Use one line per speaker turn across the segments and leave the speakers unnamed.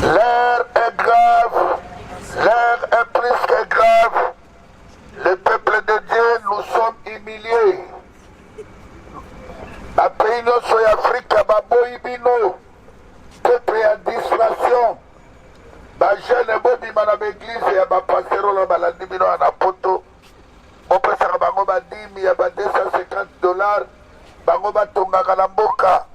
L'heure est grave, l'heure est plus que grave. Le peuple de Dieu, nous sommes humiliés. La pays nyonso ya Afrika baboyi bino, peuple ya distraction. Bajene bobima na baeglise ya bapastero na balandi bino na poto. Bopesaka bango badimi ya ba $250, bango batongaka na mboka.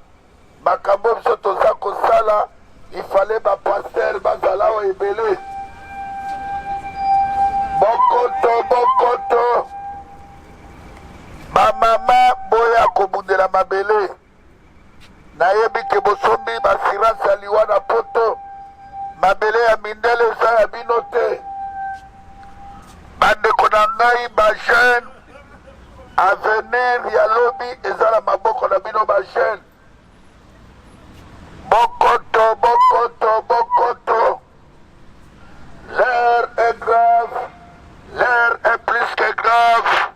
Makambo biso toza kosala, il fallait bapaster bazala o ebele. Bokoto. Bamama boya kobundela mabele. Nayebi ke bosombi basirasi ya liwa na poto. Mabele ya mindele eza ya bino te. Bandeko na ngai bajeune, avenir ya lobi eza na maboko na bino bajeune. Bokoto. L'heure est grave, l'heure est plus que grave.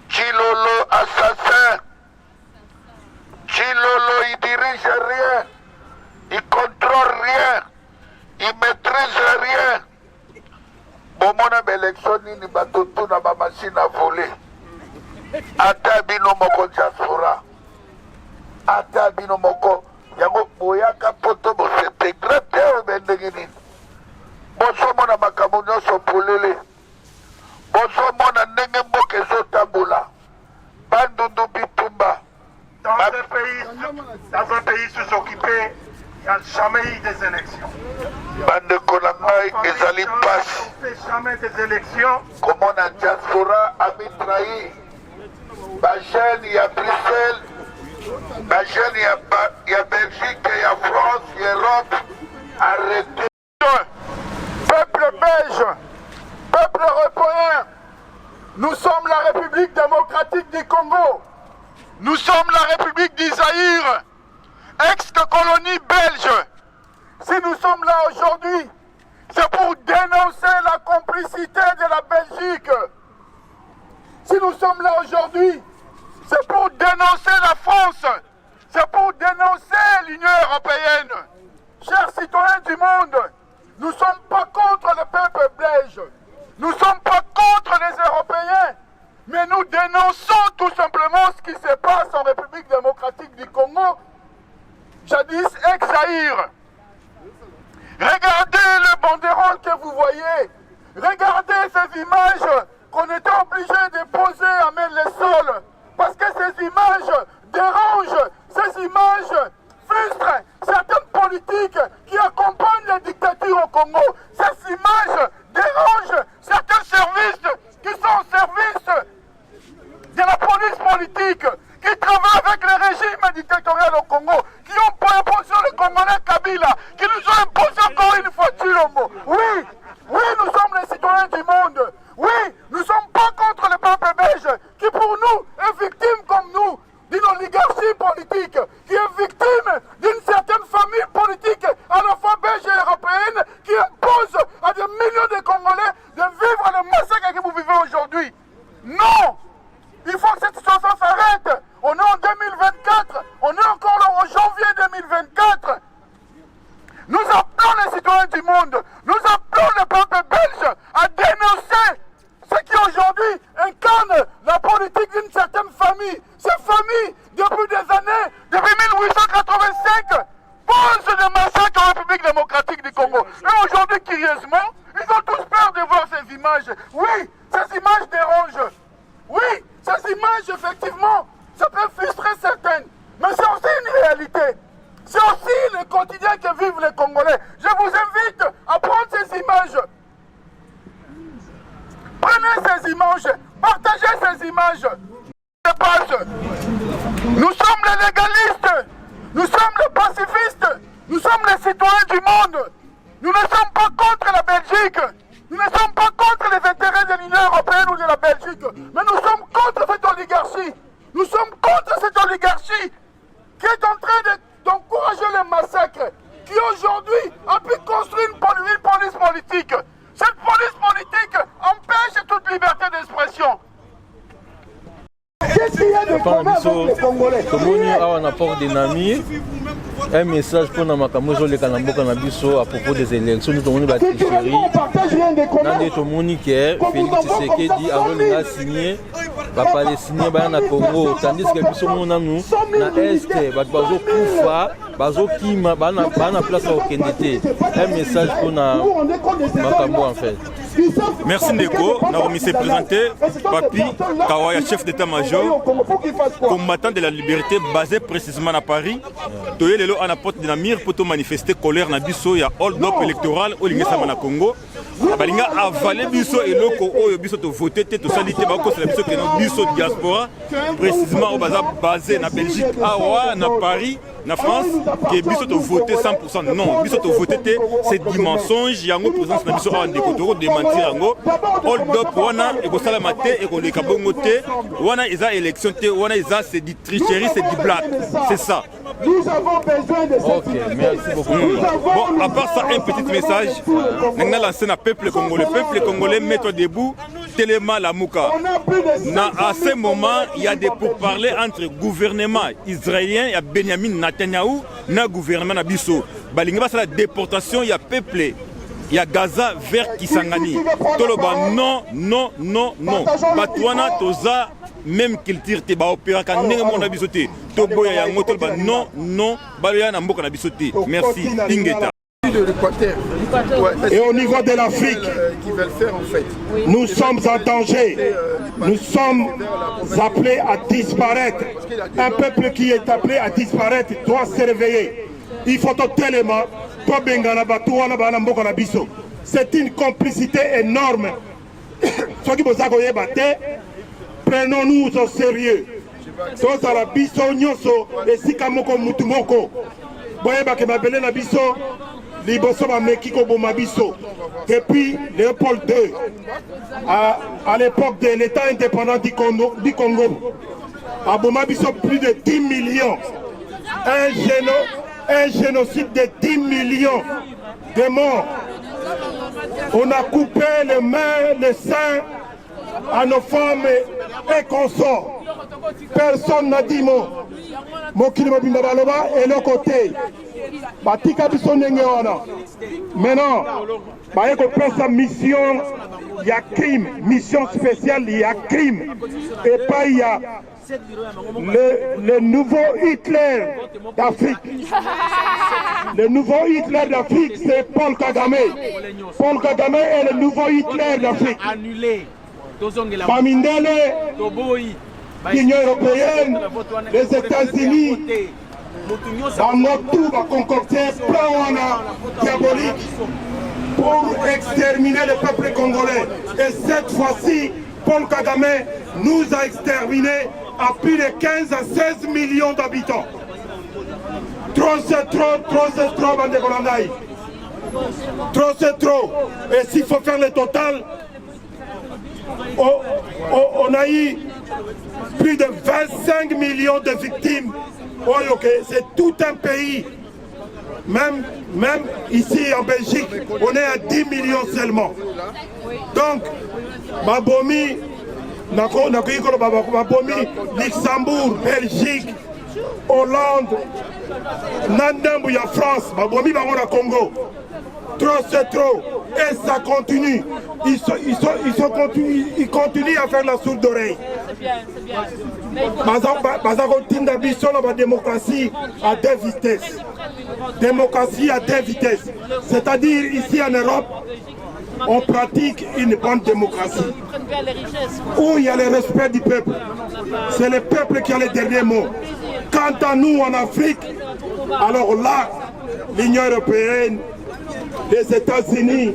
Chilolo assassin. Chilolo il dirige rien, il contrôle rien, il maîtrise rien. Bomona l'élection nini batutu na ba machine à voler. Ata bino moko diaspora. Ata bino moko yango boyaka poto bo s'intégrer te o bendenge nini. Bosomona makambo nyonso polele. Bosomona ndenge mboka ezotambola. Bandundu bitumba.
Dans un pays sous-occupé, il n'y a jamais eu des élections.
Bandeko na ngai ezali passe.
On ne fait jamais des élections.
Comment la diaspora a trahi. Bajene ya Bruxelles, bajene ya Belgique, ya France, ya Europe, arrêtez.
Peuple belge, peuple européen, nous sommes la République démocratique du Congo. Nous sommes la République d'Isaïr, ex-colonie belge. Si nous sommes là aujourd'hui, c'est pour dénoncer la complicité de la Belgique. Si nous sommes là aujourd'hui, c'est pour dénoncer la France. C'est pour dénoncer l'Union européenne. Chers citoyens du monde, nous ne sommes pas contre le peuple belge. Nous ne sommes pas contre les Européens. Mais nous dénonçons tout simplement ce qui se passe en République démocratique du Congo, jadis ex-Zaïre. Regardez le banderole que vous voyez. Regardez ces images qu'on était obligé de poser à même le sol. Parce que ces images dérangent, ces images frustrent certaines politiques qui accompagnent la dictature au Congo. Ces images dérangent certains services qui sont au service de la police politique, qui travaillent avec le régime dictatorial au Congo, qui ont pour imposition le Congolais Kabila, qui nous ont imposé encore une fois Chilombo. Oui, nous sommes les citoyens du monde. Oui, nous ne sommes pas contre le peuple belge, qui pour nous est victime comme nous d'une oligarchie politique, qui est victime d'une certaine famille politique à la fois belge et européenne, qui impose à des millions de Congolais de vivre le massacre que vous vivez aujourd'hui. Non! Il faut que cette situation s'arrête. On est en 2024, on est encore là en janvier 2024. Nous appelons les citoyens du monde, nous appelons le peuple belge à dénoncer ce qui aujourd'hui incarne la politique d'une certaine famille. Ces familles, depuis des années, depuis 1885, posent des massacres en République démocratique du Congo. Et aujourd'hui, curieusement, ils ont tous peur de voir ces images. Oui, ces images dérangent. Oui, ces images, effectivement, ça peut frustrer certaines. Mais c'est aussi une réalité. C'est aussi le quotidien que vivent les Congolais. Je vous invite à prendre ces images. Prenez ces images, partagez ces images. Nous sommes les légalistes, nous sommes les pacifistes, nous sommes les citoyens du monde. Nous ne sommes pas contre la Belgique, nous ne sommes pas contre les intérêts de l'Union européenne ou de la Belgique, mais nous sommes contre cette oligarchie. Nous sommes contre cette oligarchie qui est en train d'encourager le massacre, qui aujourd'hui a pu construire une police politique. Cette police politique empêche toute liberté d'expression.
Qu'est-ce qu'il y a de commun avec les Congolais?
Tomoni awa na port de Nami
un message pour Namakambo les Kanamboka Nabiso à propos des élections. Nous avons battu chérie. Nandé Tomoni qui est Félix Tshisekedi avant de signer. Va pas signer na Congo. Tandis que Biso Mona nous na Est, Bazo Koufa, Bazo Kima, Bana place au Kendete. Un message pour Namakambo en fait.
Merci Ndeko, nous avons présenté Papi Kawaya, chef d'état-major, combattant de la liberté basé précisément à Paris. Toye lelo à la porte de la mire pour manifester colère na biso ya hold-up électoral au Lingesama na Congo. Balinga avalé biso et loko oyo biso to voter te to salité ba ko c'est la biso que no biso diaspora précisément au basé na Belgique, awa na Paris. Na France, que biso to voter 100%. Non, biso to voter c'est du mensonge. Yango présence na biso en décotoro de mentir yango. Hold up wana et ko sala maté et ko le kabongo te. Wana isa élection te, wana isa c'est du tricherie, c'est du blague. C'est ça.
Nous avons besoin de cette
merci beaucoup.
Bon, à part ça, un petit message. Nous avons lancé le peuple congolais. Le peuple congolais, mets-toi debout. Téléma la Mouka. À ce moment, il y a des pourparlers entre le gouvernement israélien et Benjamin Netanyahu et le gouvernement Nabiso. Il y a la déportation, il y a peuple, il y a Gaza vers Kisangani. Toloba non, non, non, non. Batouana, Toza, même culture, te ba opéra quand n'est mon abisoté. Toboya ya ngotol ba non, non, baloya na mboka na bisoté. Merci, Ingeta.
Et au niveau de l'Afrique, nous sommes en danger. Nous sommes appelés à disparaître. Un peuple qui est appelé à disparaître doit se réveiller. Il faut totalement. C'est une complicité énorme. Prenons-nous au sérieux. Depuis Léopold II, à l'époque de l'État indépendant du Congo, à Bomabiso, plus de 10 millions. Un génocide de 10 millions de morts. On a coupé les mains, les seins à nos femmes et consorts. Personne n'a dit mot. Et le côté. Maintenant, sa mission, il y a crime. Mission spéciale, il y a crime. Et pas il y a le nouveau Hitler d'Afrique. Le nouveau Hitler d'Afrique, c'est Paul Kagame. Paul Kagame est le nouveau Hitler d'Afrique. Bamindele, l'Union européenne, les États-Unis, tout va concocter un plan diabolique pour exterminer le peuple congolais. Et cette fois-ci, Paul Kagame nous a exterminés à plus de 15 à 16 millions d'habitants. Trop c'est trop, Bande Golandaï. Trop c'est trop. Et s'il faut faire le total, on a eu plus de 25 millions de victimes. C'est tout un pays. Même ici en Belgique, on est à 10 millions seulement. Donc, Babomi, Luxembourg, Belgique, Hollande, Nandambouya, France, Babomi, Bangola, Congo. Trop c'est trop. Et ça continue. Ils continuent à faire la sourde d'oreille. La démocratie à deux vitesses. Démocratie à deux vitesses. C'est-à-dire ici en Europe, on pratique une bonne démocratie. Où il y a le respect du peuple. C'est le peuple qui a le dernier mot. Quant à nous en Afrique, alors là, l'Union européenne, les États-Unis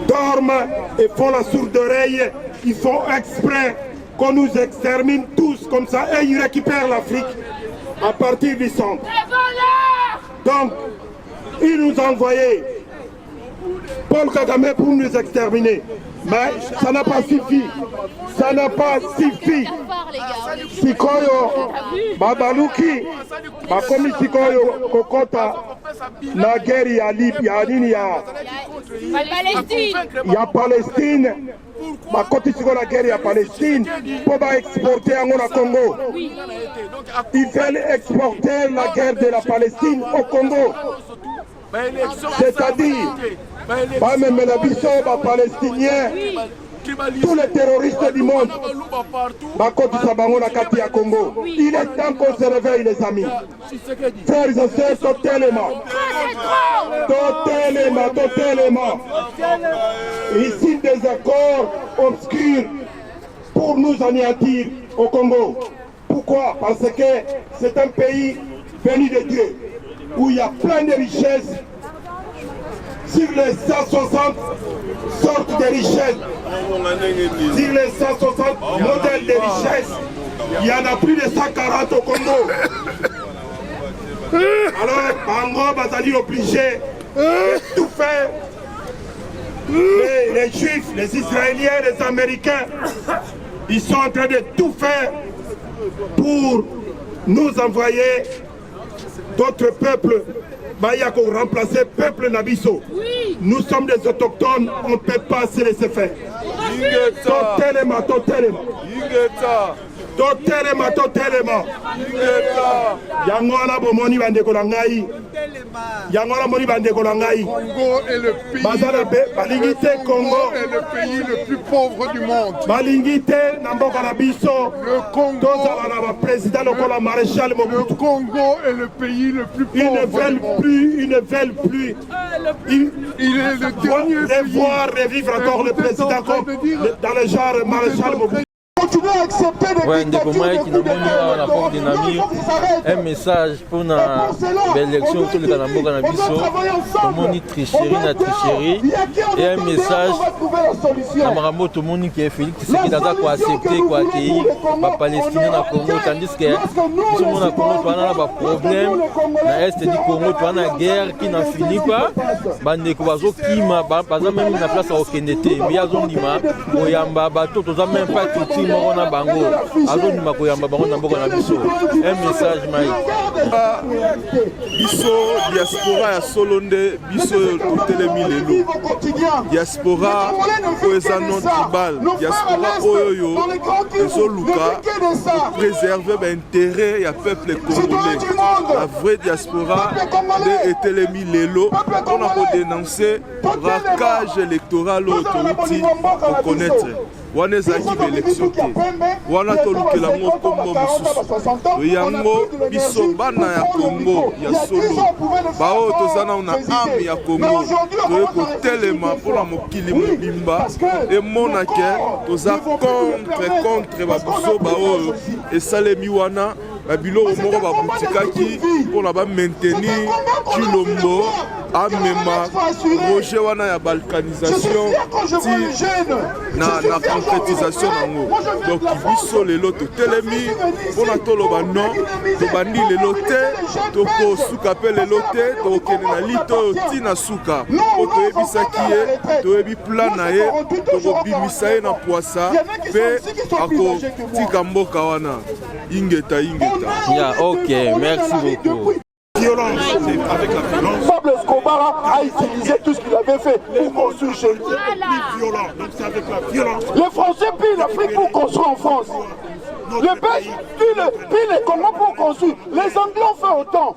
dorment et font la sourde oreille. Ils font exprès qu'on nous extermine tous comme ça et ils récupèrent l'Afrique à partir du centre. Donc, ils nous ont envoyé Paul Kagame pour nous exterminer. Mais ça n'a pas suffi. Ça n'a pas suffi. Sikoyo, Babaluki, Bakomi Sikoyo, Kokota, la guerre ya Libye, Il y a Palestine. Ma côté sur la guerre, il y a Palestine. Pour exporter en Congo. Ils veulent exporter la guerre de la Palestine au Congo. C'est-à-dire, pas même les Palestiniens, tous les terroristes du monde, ma côté Sabango, la Kati à Congo. Il est temps qu'on se réveille, les amis. Frères et sœurs, totalement. Ici, des accords obscurs pour nous anéantir au Congo. Pourquoi? Parce que c'est un pays béni de Dieu, où il y a plein de richesses. Sur les 160 sortes de richesses, sur les 160 modèles de richesses, il y en a plus de 140 au Congo. Alors, Bango Bazali obligé de tout faire. Les Juifs, les Israéliens, les Américains, ils sont en train de tout faire pour nous envoyer d'autres peuples. Baya qu'on remplacer peuple Nabiso. Oui. Nous sommes des autochtones, on ne peut pas se laisser faire. Totalement. Yangola bomoni bande kolangai. Yangola moni bande kolangai.
Congo est le pays.
Congo
est le pays le plus pauvre du monde.
Balingite namboka na biso.
Le Congo.
Président le maréchal Mobutu.
Le Congo est le pays le plus pauvre.
Ils ne veulent plus. Il
est le dernier pays.
Voir revivre encore le président comme dans le genre maréchal Mobutu.
Continuez à accepter des dictatures de
la porte de Namir, un message pour l'élection de Kanamboka Nabiso, pour mon tricherie, et un message à Marambo, tout le monde qui est Félix, qui est accepté, qui accueillir les Palestiniens dans le Congo, tandis que tout le monde a un problème, dans l'Est du Congo, il y a une guerre qui n'en finit pas, il y a même une place à Okendete, mais il y a un bateau, il y a même pas tout moko na bango azonima koyamba bango na mboka na biso un message mai
biso diaspora ya solo nde biso totelemi lelo diaspora oyo eza non tribal diaspora oyo ezoluka préserver baintérêt ya peuple congolais la vraie diaspora nde etelemi lelo mpona kodénoncer braquage électoral oyo touti kokonaître wana ezalaki baélection te wana tolukela yango kombo mosusu yango biso bana ya kongo ya solo baoyo toza nao na ame ya kongo toye kotelema mpona mokili mobimba emonake toza contre babiso baoyo esalemi wana babiloko moko babutikaki mpona bamaintenir kilombo amema projet wana ya balkanisation na concrétisation nango donc biso lelo totelemi mpona toloba non tobandi lelo te tokosuka mpe lelo te tokokende na lito oyo ntina suka mpo toyebisaki ye toyebi plan na ye tokobimisa ye na pwasa mpe akotika mboka wana ingeta
yeah, ok, merci beaucoup.
Violence, avec la violence.
Pablo Escobar a utilisé tout ce qu'il avait fait pour construire chez lui.
Plus violent, donc c'est avec la violence.
Les Français pillent l'Afrique pour construire en France. Les Belges pillent les Congo pour construire. Les Anglais ont fait autant.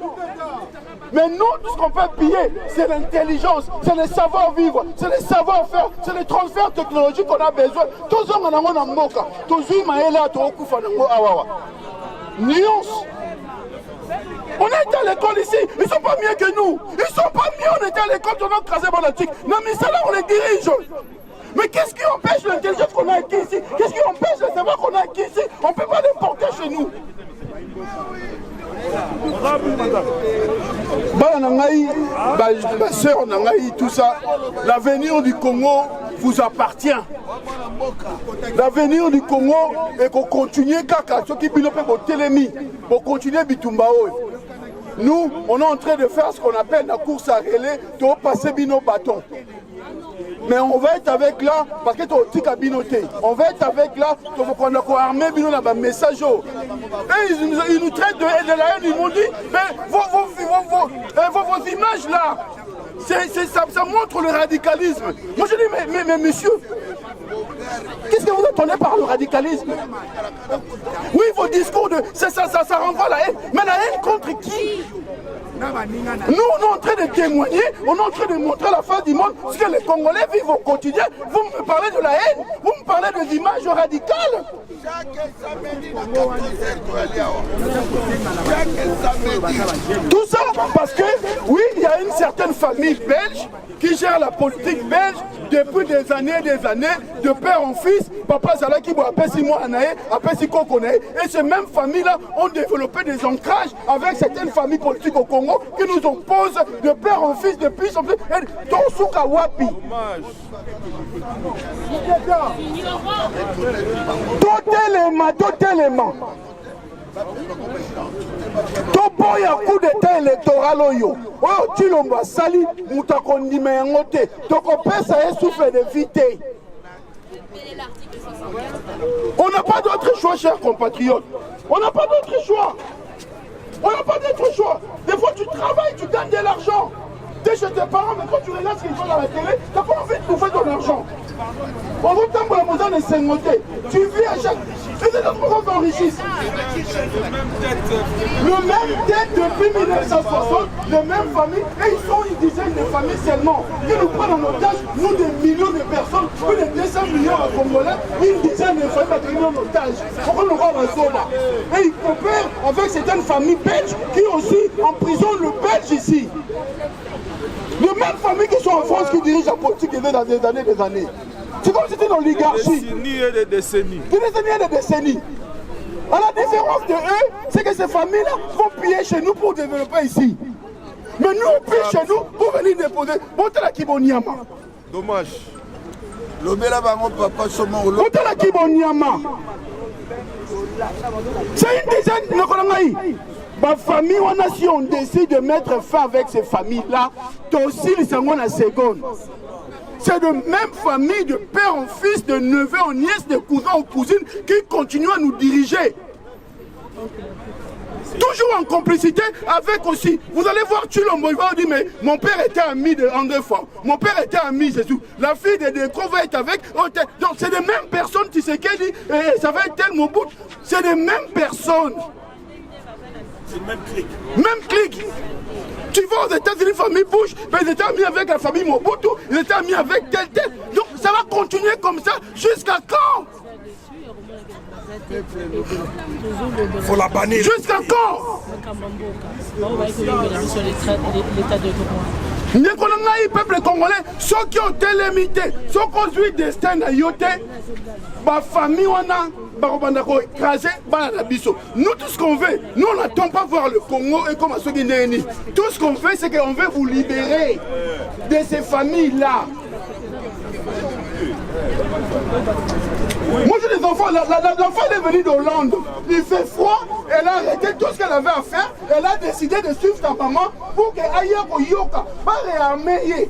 Mais nous, tout ce qu'on peut piller, c'est l'intelligence, c'est le savoir-vivre, c'est le savoir-faire, c'est le transfert technologique qu'on a besoin. Tous les gens ont un moka, tous les gens ont nuance. On est à l'école ici, ils sont pas mieux que nous. Ils sont pas mieux, on était à l'école, on a crasé Bonatique. Non mais ça là, on les dirige. Mais qu'est-ce qui empêche l'intelligence qu'on a acquis ici? Qu'est-ce qui empêche le savoir qu'on a acquis ici? On ne peut pas l'importer chez nous. Ma soeur Nangaï, tout ça, l'avenir du Congo vous appartient. L'avenir du Congo est qu'on continue Kaka, ceux qui pour Télémi, pour continuer Bitumbao. Nous, on est en train de faire ce qu'on appelle la course à relais, de passer Bino bâton. Mais on va être avec là, parce que tu as dit cabinoté. On va être avec là, tu vas prendre la armée, Bino là, un message. Et ils nous traitent de la haine, ils m'ont dit, mais vos images là, ça montre le radicalisme. Moi je dis, mais monsieur, qu'est-ce que vous attendez par le radicalisme? Oui, vos discours, ça renvoie à la haine. Mais la haine contre qui? Nous, on est en train de témoigner, on est en train de montrer la face du monde, ce que les Congolais vivent au quotidien. Vous me parlez de la haine, vous me parlez des images radicales. Tout ça parce que, oui, il y a une certaine famille belge qui gère la politique belge depuis des années, de père en fils. Papa Zalaki, Apesi Moanae, Apesi Kokonae. Et ces mêmes familles-là ont développé des ancrages avec certaines familles politiques au Congo qui nous opposent de père en fils, de fils en fils. Tosuka Wapi. Totalement. Toboya coup d'état électoral oyo. Oyo Chilombo sali mutakondima yango te. Tokopesa souffle de vité. On n'a pas d'autre choix, chers compatriotes. On n'a pas d'autre choix. Des fois, tu travailles, tu gagnes de l'argent. Tu es chez tes parents, mais quand tu regardes ce qu'ils font dans la télé, tu n'as pas envie de bouffer ton argent. On veut tant pour la maison de Sengoté. Tu vis à chaque... Et c'est notre qu'on s'enrichisse. Le même tête depuis 1960, les mêmes familles, et ils sont une dizaine de familles seulement. Qui nous prennent en otage, nous des millions de personnes, plus de 200 millions de Congolais, une dizaine de familles pris en otage. Pourquoi nous avons un zone? Et ils coopèrent avec certaines familles belges qui aussi emprisonnent le Belge ici. Les mêmes familles qui sont en France qui dirigent la politique dans des années. C'est comme si c'était une oligarchie. Des décennies. À la différence de eux, c'est que ces familles-là vont piller chez nous pour développer ici. Mais nous, on pille chez nous pour venir déposer. Montez la Kiboniama.
Dommage. Lobela bango papa somo.
Montez la Kiboniama. C'est une dizaine de Kolongaï. Ma famille, si on décide de mettre fin avec ces familles-là, aussi les secondes à seconde. C'est de même famille, de père en fils, de neveu en nièce, de cousin en cousine, qui continuent à nous diriger. Toujours en complicité avec aussi. Vous allez voir Chilombo, il va dire, mais mon père était ami de André Fort. Mon père était ami, c'est tout. La fille de Décro va être avec. Donc c'est les mêmes personnes, tu sais qu'elle dit, ça va être tel Mobutu. C'est les mêmes personnes.
C'est le même clic.
Même clic. Tu vas aux États-Unis, famille Bush, mais ils étaient amis avec la famille Mobutu, ils étaient amis avec tel. Donc ça va continuer comme ça jusqu'à quand?
Il faut la bannir.
Jusqu'à quand? Le peuple congolais, ceux qui ont télémité, ceux qui ont eu destin à yote, ma famille, on a. Nous, tout ce qu'on veut, nous on n'attend pas voir le Congo et comme à ceux qui n'est ni. Tout ce qu'on veut, c'est qu'on veut vous libérer de ces familles-là. Moi j'ai des enfants, l'enfant est venu d'Hollande, il fait froid, elle a arrêté tout ce qu'elle avait à faire, elle a décidé de suivre sa maman pour qu'elle aille au Yoka, pas réarmer.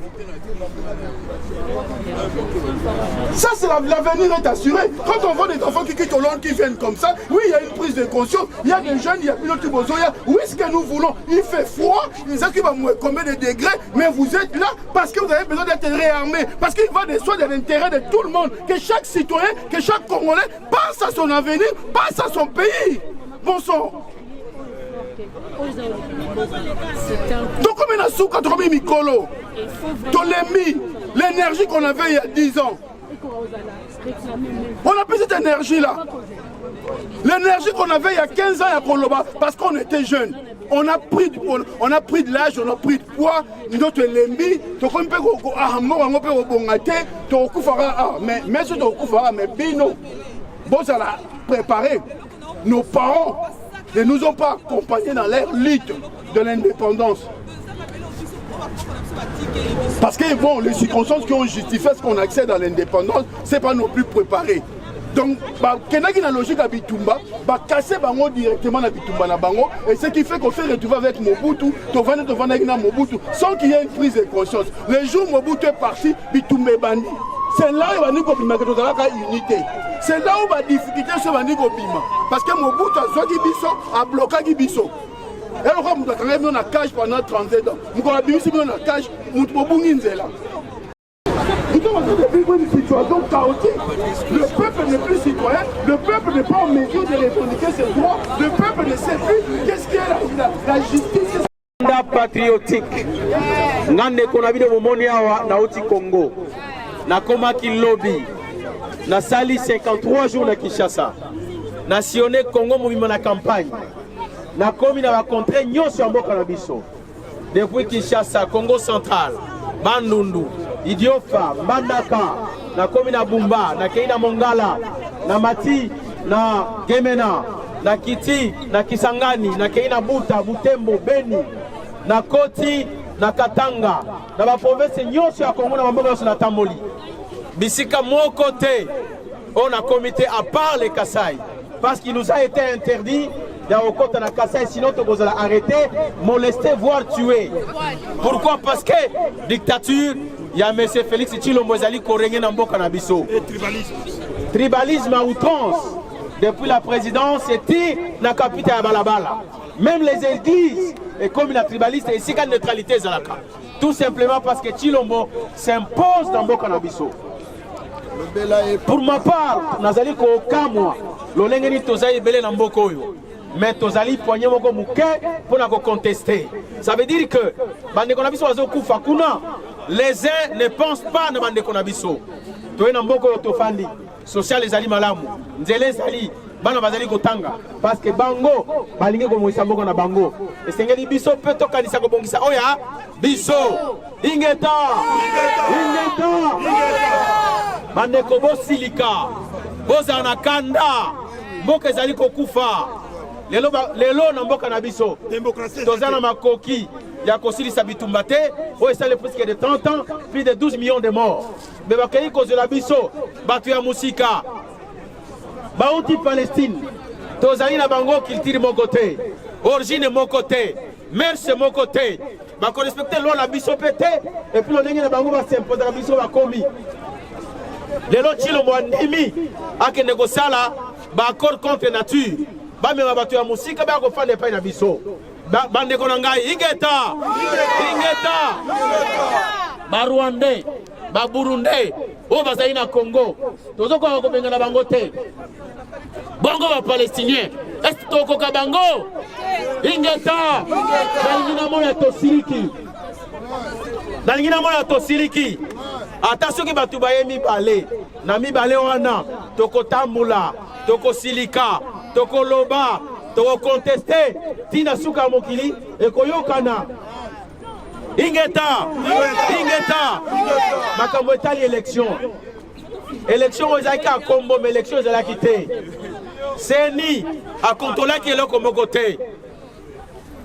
Ça c'est l'avenir est assuré. Quand on voit des enfants qui quittent Hollande, qui viennent comme ça, oui il y a une prise de conscience, il y a des jeunes, il y a pilote Bozoya, oui ce que nous voulons, il fait froid, il sait qu'il va mourir combien de degrés, mais vous êtes là parce que vous avez besoin d'être réarmé, parce qu'il va de soi de l'intérêt de tout le monde, que chaque citoyen, que chaque Congolais pense à son avenir, pense à son pays. Bon sang. Donc comme il a sous 80 Mikolo, l'énergie qu'on avait il y a 10 ans, on a plus cette énergie-là. L'énergie qu'on avait il y a 15 ans à Koloba, parce qu'on était jeunes. On a pris de l'âge, on a pris de poids, notre lembi, mais bino, bon ça l'a préparé. Nos parents ne nous ont pas accompagnés dans leur lutte de l'indépendance. Parce que bon, les circonstances qui ont justifié ce qu'on accède à l'indépendance, c'est pas non plus préparé. Donc, il y a une logique à Bitumba, casser bango directement à Bitumba na bango, et ce qui fait qu'on fait retrouver avec Mobutu, Mobutu, sans qu'il y ait une prise de conscience. Le jour où Mobutu est parti, Bitumba est banni. C'est là où il y a une unité. C'est là où il y a une difficulté sur le Bima. Parce que Mobutu a bloqué Gibiso. Et le roi Mouta Kanga est en cage pendant 37 ans. Moukola Bimisi est en cage, Moutobungi Nzela. Nous sommes en train de vivre une situation chaotique. Le peuple n'est plus citoyen, le peuple n'est pas en mesure de revendiquer ses droits, le peuple ne sait plus qu'est-ce qui est la justice.
Patriotique. Ngande konabide momoni awa na oti Congo. Na komaki lobby. Na sali 53 jours na Kinshasa. Na sillonné Congo mouvement na campagne. Na komi na ba contre nyonso ya mboka na biso. Depuis Kinshasa, Congo central, Bandundu, Idiofa, Mbandaka, na komi na Bumba, na Keina Mongala, na Mati, na Gemena, na Kiti, na Kisangani, na Keina Buta, Butembo, Beni, na Koti, na Katanga, na ba province nyonso ya Congo na mboka nyonso na tamboli. Bisika moko te, on a comité à part les Kassai, parce qu'il nous a été interdit d'Aokota na Kassai, sinon on va arrêter, molester, voire tuer. Pourquoi? Parce que dictature, il y a M. Félix Tshilombo Ezali Korenge Namboka Nabiso. Tribalisme à outrance. Depuis la présidence, c'était la capitale à Balabala. Même les églises, et comme la tribaliste, et ici, la neutralité Zalaka. Tout simplement parce que Tshilombo s'impose dans Mboka Nabiso. Pour ma part, Nazali ko kamwa, l'olengeni tozaï belé na mboko yo. Mais tozali poigné moko muke pour na contester. Ça veut dire que bande konabiso wazo kufa kuna, les uns ne pensent pas na bande konabiso. Toye na mboko yo tofandi, social ezali malamu, nzele ezali bana bazali kotanga parce que bango balingi ko moisa mboko na bango. Esengeli biso pe to kanisa ko bongisa oya biso ingeta. Bande ko bosilika, bozana kanda, mboka ezali kokufa. Lelo na mboka na biso tozana makoki ya kosilisa bitumba te oyo esali presque de 30 ans, plus de 12 millions de morts. Me bakei kozela biso bato ya musika bauti Palestine, tozali na bango culture moko te, origine moko te, merce moko te, bako respecte loi na biso pe te, et puis lolenge na bango basimpoza na biso bakomi. Lelo Tshilombo andimi akende kosala ba accord contre nature. Ba me bato ya musika ba ko fande pa na biso. Bande ko ngai ingeta. Ba Rwandais, ba Burundais, o bazali na Congo. Tozo ko ko benga na bango te. Bongo ba Palestiniens. Est toko ka bango? Ingeta. Dalingina mona tosiliki. Dalingina mona tosiliki. Attention ki batu baye mibale. Na mibale wana toko tambula, toko silika, toko loba, toko contester, tina suka mokili ekoyokana. Ingeta. Makambo etali élection. Élection ezaki a Kombo, mais élection ezalaki te. Seni a contrôler ki eloko moko te.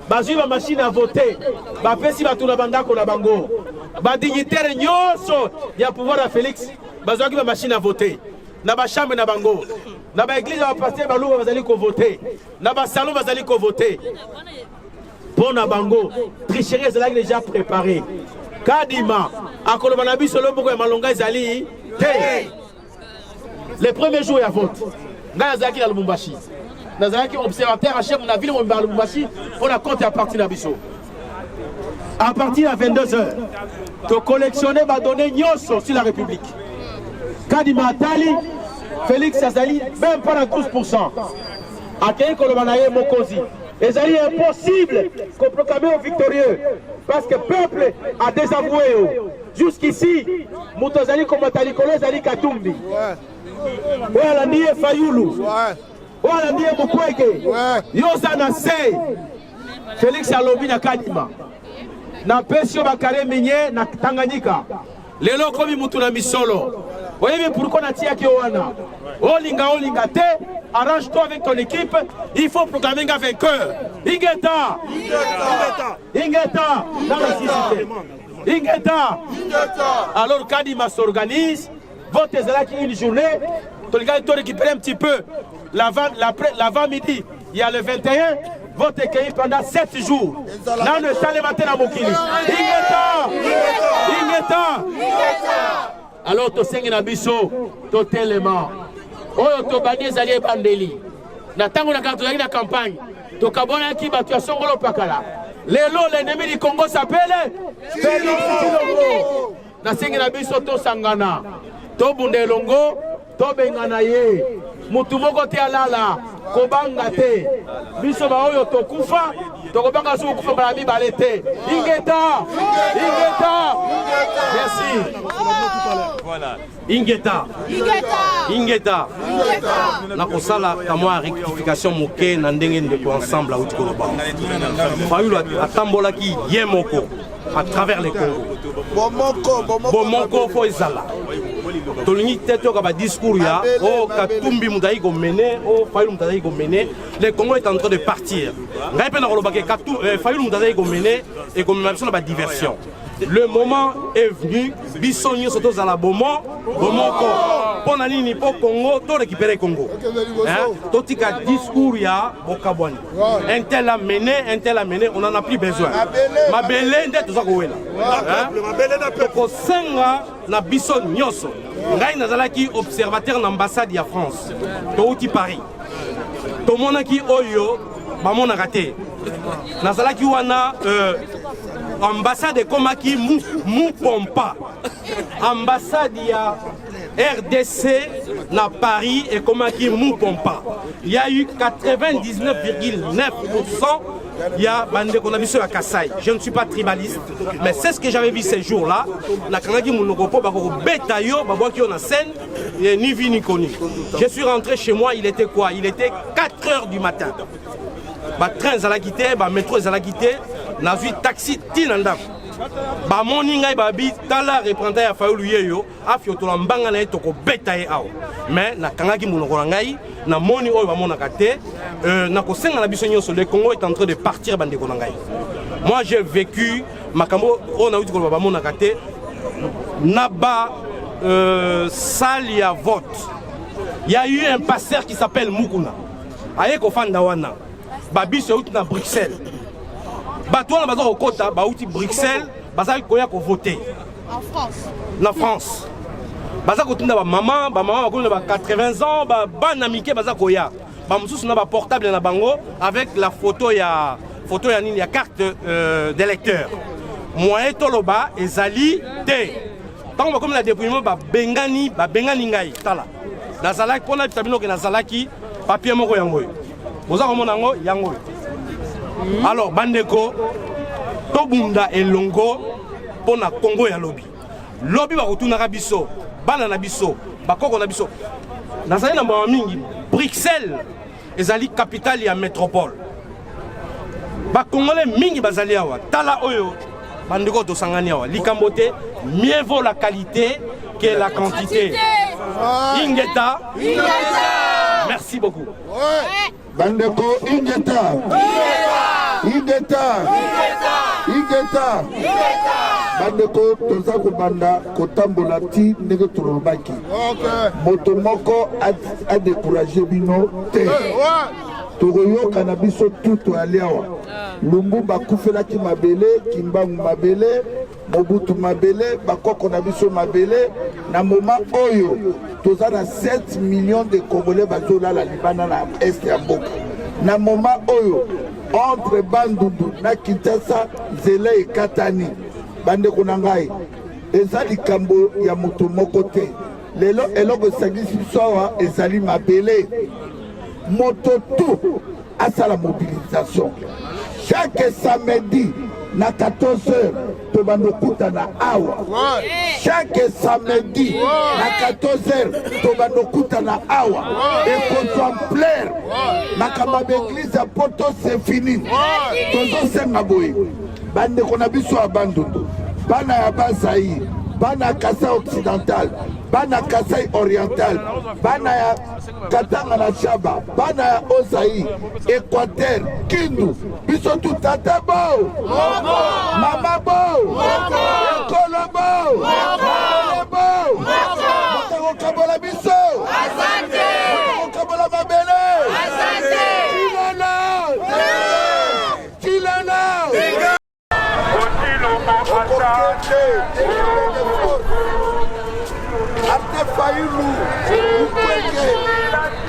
Bazui ba machine à voter, ba pesi batu na bandako na bango. Ba dignitaire nyonso ya pouvoir à Félix, bazui ba machine à voter. Na ba chambre na bango. Na ba église ba pasteur ba louba bazali ko voter. Na ba salon bazali ko voter. Pour na bango, tricherie ezalaki déjà préparé. Kadima akoloba na biso loboko ya malonga ezali te. Les premiers jours ya vote. Nga azaki na Lubumbashi. Nazaki observateur à chef de la ville de Lubumbashi pour la compte à partir de Bisso. À partir de 22h, tu collectionner ma donnée nyonso sur la République. Kadima Atali, Félix Azali, même pas à 12%. Akei Kolomanaye Mokozi. Et c'est impossible qu'on proclame au victorieux. Parce que le peuple a désavoué. Jusqu'ici, Moutozali Komatali Kolo Zali Katumbi. Ouais, la Nié Fayoulou. Voilà ndiye Mukwege. Yoza na se. Félix alobi na Kadima. Na pesio bakare minye na Tanganyika. Lelo komi mutu na misolo. Voyez pourquoi na tia ki wana. Olinga te. Arrange-toi avec ton équipe. Il faut proclamer un vainqueur. Ingeta. Dans la cité. Ingeta. Alors Kadima s'organise. Vote Zalaki une journée. Tu récupérer un petit peu. L'avant-midi, il y a le 21, vote écueilli pendant 7 jours. Là, le salle matin à Mokili. Ingeta. Alors, tu sais que Nabiso, tu tellement. Oh, tu bannis Zali Bandeli. Natango na campagne. tokabonaki bato ya songolo pakala lelo l'ennemi du Congo s'appelle Félix Tshilombo nasengi na biso tosangana tobunda elongo tobengana ye mutu moko te alala kobanga te biso baoyo tokufa tokobanga so kufa bala mibale te ingeta merci
Voilà.
ingeta nakosala kamwa rectification moke na ndenge ndeko ensemble auti koloba fayulu atambolaki ye moko à travers les Congo bomoko fo ezala tolingi te toka ba discours ya o Katumbi mutayi ko mener o Fayulu mutayi ko mener le Congo est en train de partir ngai pe na koloba ke Fayulu mutayi ko mener et comme même sur ba diversion. Le moment est venu, Bissonio Soto Zalabomo, Bomoko, Ponanini, Po Congo, tout récupérer Congo. Totika discours ya Bokabwani. Un tel a mené, on n'en a plus besoin. Ma belle est tout ça qu'on est là. Toko Senga na Bisson Nyoso. Ngai Nazalaki observateur d'ambassade ya France. Touti Paris. Tomonaki Oyo, Bamona raté. Nazalaki wana ambassade Komaki Mou Pompa. Ambassade ya RDC na Paris et Komaki Mou Pompa. Il y a eu 99,9%. Il y a Bande Konabiso à Kassai. Je ne suis pas tribaliste, mais c'est ce que j'avais vu ces jours-là. La Kanagi Mounogopo, Bako Betayo, Babaki on a scène, ni vu ni connu. Je suis rentré chez moi, il était quoi? Il était 4 h du matin. Ba train za la quitter, ba métro za la quitter, na vu taxi tinandam. Ba moni ngai ba bi tala reprendre ya Fayulu yeyo, afio to lambanga na etoko betaye awo. Mais na kangaki munoko ngai, na moni oyo ba mona kate, na ko senga na biso nyonso le Congo est en train de partir bande ko ngai. Moi j'ai vécu makambo on a eu ko ba mona kate naba salle ya vote. Il y a eu un pasteur qui s'appelle Mukuna. Aye ko fanda wana. Babiso out na Bruxelles. Batouana baza au Kota, ba outi Bruxelles, baza koya ko voter.
En France.
La France. Baza ko tunda ba maman ba 80 ans, ba banamike baza koya. Ba mususu na ba portable na bango avec la photo ya nini ya carte d'électeur. Moi toloba ezali te. Tant comme la dépouillement ba bengani ngai tala. Nazalaki pona tabino ke nazalaki papier moko yango. Yango. Alors, Bandeko, Tobunda et Longo, pour na Congo ya lobby. Lobby va retourner à Bisso, Banana Bisso, Bakoko na Bisso. Nazali na mingi, Bruxelles, ezali capitale ya métropole. Ba Congolais mingi bazali awa, Tala Oyo, Bandeko to sangani awa. Likambote, mieux vaut la qualité que la quantité. Ingeta. Merci beaucoup.
Bandeko Ingeta. Bandeko toza kobanda kotambola ti ndenge tolobaki. Moto moko a découragé bino te. Tokoyoka na biso tuto aliawa. Lumumba kufelaki mabele, Kimbangu mabele, Mobutu mabele, Bakoko na biso mabele. Na moment oyo toza na 7 millions de Congolais bazola la Libana na est ya mboka. Na moment oyo entre Bandundu na Kinshasa Zele et Katani bande konangai eza likambo ya moto moko te. Lelo eloko esangisi soa ezali mabele moto tout à sa mobilisation chaque samedi na 14h to bando kutana awa chaque samedi na 14h to bando kutana awa et exemplaire na kama église à Porto c'est fini tozo senga boy bande kona biso abandonné bana ya Bazai bana Kasai occidental bana Kasai oriental bana ya Katanga na Chaba bana ya Osaï Équateur Kindu biso tout tata bo mama bo ekolo bo bo motako kabola biso asante motako kabola mabele asante Kilana Arte Fayulu Ukwenge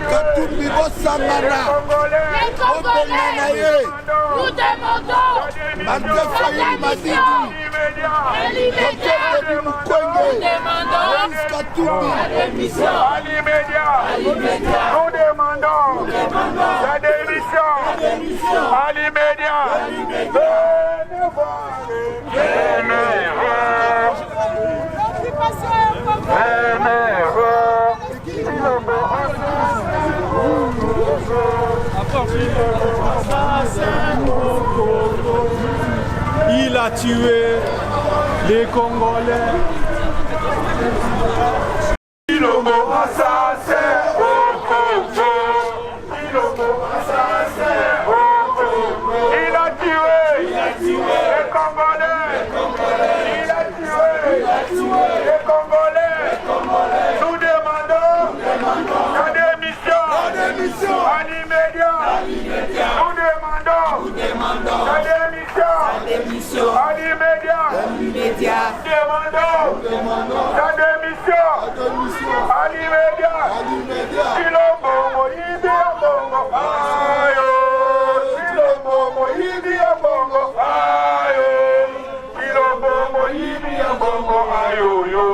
Katumbi Bosangana.
Les Congolais, nous demandons la démission.
Il a tué les Congolais. Ilombo assassin au Congo. Ilombo assassin au Congo. Il a tué les Congolais. Il a tué les Congolais. Nous demandons la démission. À l'immédiat. Nous demandons la démission. À l'immédiat. Demandons la démission. À l'immédiat. Silombo Moïdi à Bongo. Ayo. Silombo Moïdi à Bongo. Ayo. Silombo Moïdi à Bongo. Ayo yo.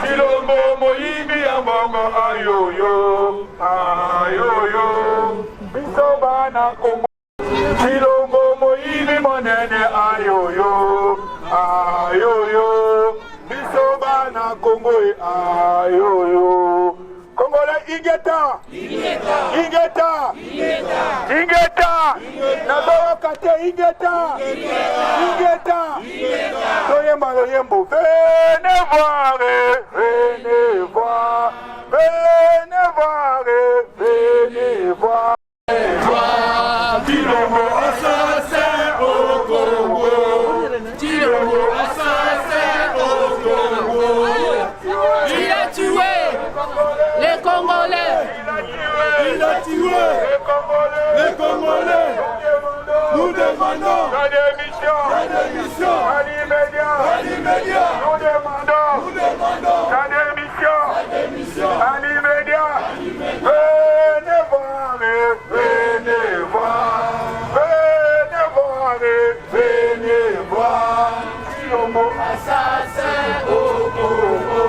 Silombo Moïdi à Bongo. Ayo yo. Ayo yo. Bisobana Congo. Silombo Moïdi monene. Ayo yo. Ayo yo. Bisobana Congo. Ayo yo. Congolais Ingeta. Nazoa kate Ingeta. Toyemba loyembo. Venez voir. Tilombo assassin au Congo. Tilombo assassin au Congo.
Il a tué les Congolais.
Il a tué les Congolais. Nous demandons la démission. À l'immédiat. Nous demandons la démission. À l'immédiat. Venez voir. Tilombo assassin au Congo.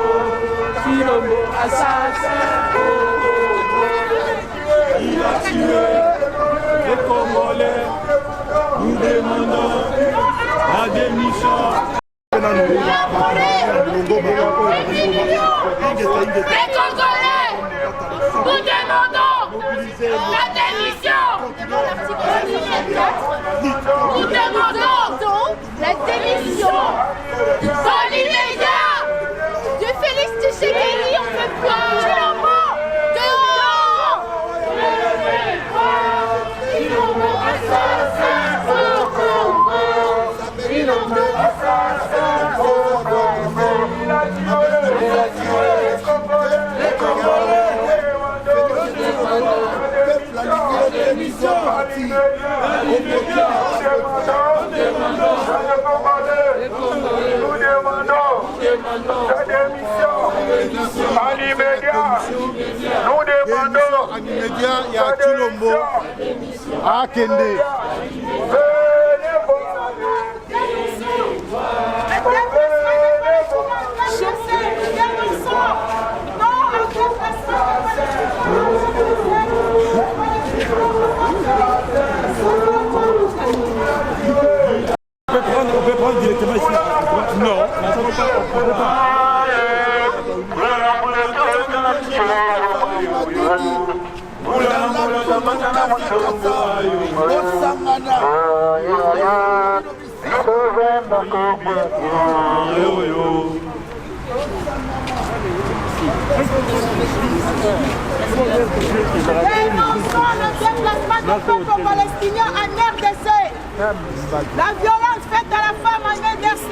Tilombo assassin au Congo. Il a tué les Congolais. Nous demandons la démission.
Les Congolais, nous demandons la démission. Nous demandons la démission dans l'immédiat de Félix Tshisekedi. On fait quoi? Chilombo, dehors. Chilombo assassin au Congo. Chilombo assassin au Congo. Il a tué les Congolais.
À l'immédiat, il y a Tilombo à Kende.
On peut prendre directement ici. Non.
Le peuple palestinien en RDC. La violence faite à la femme en RDC.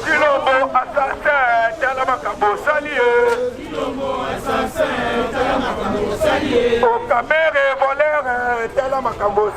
Chilombo assassin
Méchant,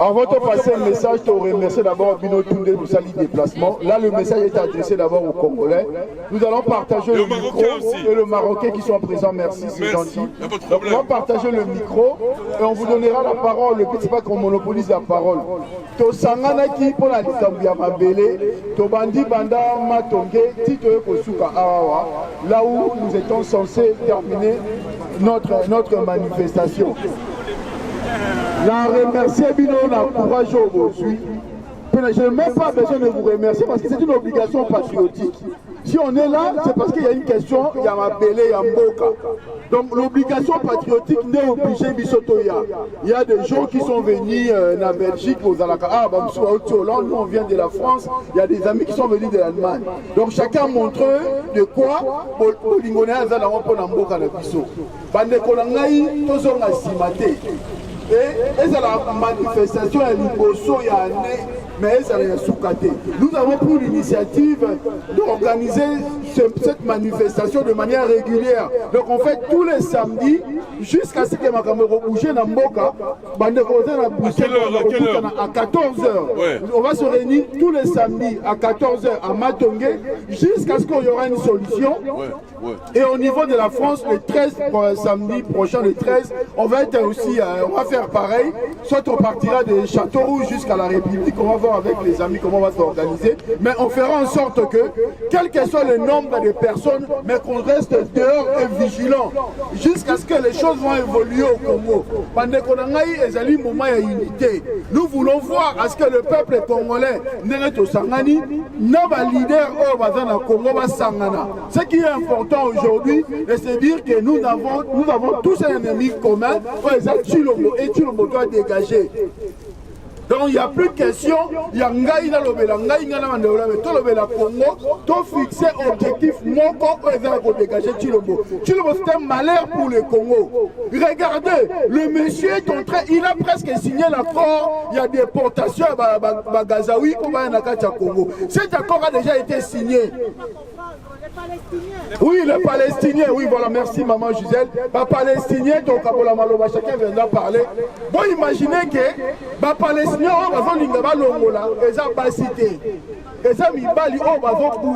Avant de passer un message, je te remercie d'abord Bino Toundé pour sa déplacement. Là, le message est adressé d'abord aux Congolais. Nous allons partager le micro et le Marocain qui sont présents. Merci, c'est gentil. Donc, on va partager le micro et on vous donnera la parole. Le but, c'est pas qu'on monopolise la parole. To sangana ki pour la Lisambia Mabele, to bandi banda matonge, tito kosuka awawa. Là où nous étions censés terminer notre manifestation. La remercier Bino, la courage aujourd'hui. Je n'ai même pas besoin de vous remercier parce que c'est une obligation patriotique. Si on est là, c'est parce qu'il y a une question, il y a Mabele, il y a Mboka. Donc l'obligation patriotique n'est obligée Bisotoya. Il y a des gens qui sont venus en Belgique, aux Alaka, nous on vient de la France, il y a des amis qui sont venus de l'Allemagne. Donc chacun montre de quoi et c'est la manifestation à l'Iboso, il y a un mais ça est sous-caté. Nous avons pris l'initiative d'organiser cette manifestation de manière régulière. Donc on fait tous les samedis jusqu'à ce que ma caméra bouge dans Mboka. À 14h. Ouais. On va se réunir tous les samedis à 14h à Matongé jusqu'à ce qu'il y aura une solution. Ouais. Ouais. Et au niveau de la France, le 13, samedi prochain, le 13, on va être aussi, on va faire pareil. Soit on partira de Châteauroux jusqu'à la République, on va voir avec les amis comment on va s'organiser. Mais on fera en sorte que, quel que soit le nombre de personnes, mais qu'on reste dehors et vigilant jusqu'à ce que les choses vont évoluer au Congo. Pendant qu'on a eu un moment de unité, nous voulons voir à ce que le peuple congolais n'est au Sangani, n'a pas leader au Congo va Sangana. Ce qui est important aujourd'hui, c'est dire que nous avons tous un ennemi commun, et Chilombo doit dégager. Donc il n'y a plus de question, il y a Ngaï dans le Congo, tout fixer objectif, mon corps pour dégager Chilombo. Chilombo c'est un malheur pour le Congo. Regardez, le monsieur est en train, il a presque signé l'accord, il y a des portations à Gazaoui pour le Congo. Cet accord a déjà été signé. Oui, les Palestiniens, oui, voilà, merci maman Gisèle. Les Palestiniens, donc chacun viendra parler. Bon, imaginez que les Palestiniens, ils ont pas cité. Ils ont